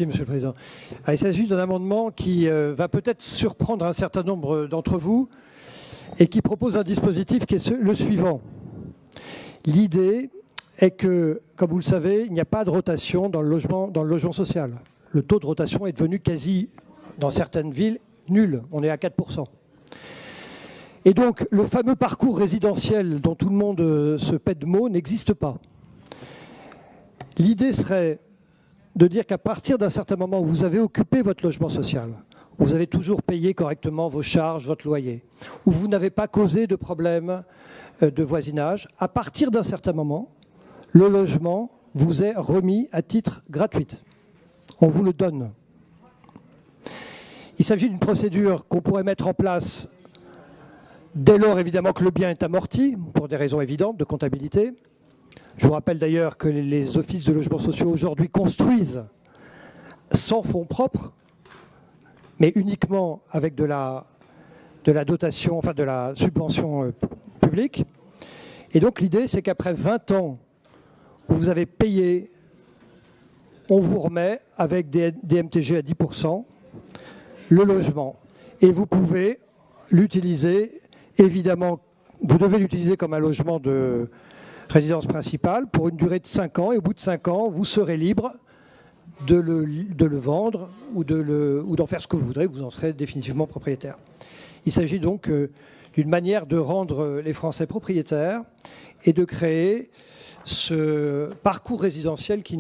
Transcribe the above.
Monsieur le Président. Il s'agit d'un amendement qui va peut-être surprendre un certain nombre d'entre vous et qui propose un dispositif qui est le suivant. L'idée est que, comme vous le savez, il n'y a pas de rotation dans le logement social. Le taux de rotation est devenu quasi, dans certaines villes, nul. On est à 4%. Et donc, le fameux parcours résidentiel dont tout le monde se pète de mots n'existe pas. L'idée serait de dire qu'à partir d'un certain moment où vous avez occupé votre logement social, où vous avez toujours payé correctement vos charges, votre loyer, où vous n'avez pas causé de problème de voisinage, à partir d'un certain moment, le logement vous est remis à titre gratuit. On vous le donne. Il s'agit d'une procédure qu'on pourrait mettre en place dès lors, évidemment, que le bien est amorti, pour des raisons évidentes de comptabilité. Je vous rappelle d'ailleurs que les offices de logements sociaux aujourd'hui construisent sans fonds propres, mais uniquement avec de la dotation, enfin de la subvention publique. Et donc l'idée, c'est qu'après 20 ans où vous avez payé, on vous remet avec des MTG à 10% le logement. Et vous pouvez l'utiliser, évidemment, vous devez l'utiliser comme un logement de résidence principale pour une durée de 5 ans. Et au bout de 5 ans, vous serez libre de le vendre ou d'en faire ce que vous voudrez. Vous en serez définitivement propriétaire. Il s'agit donc d'une manière de rendre les Français propriétaires et de créer ce parcours résidentiel qui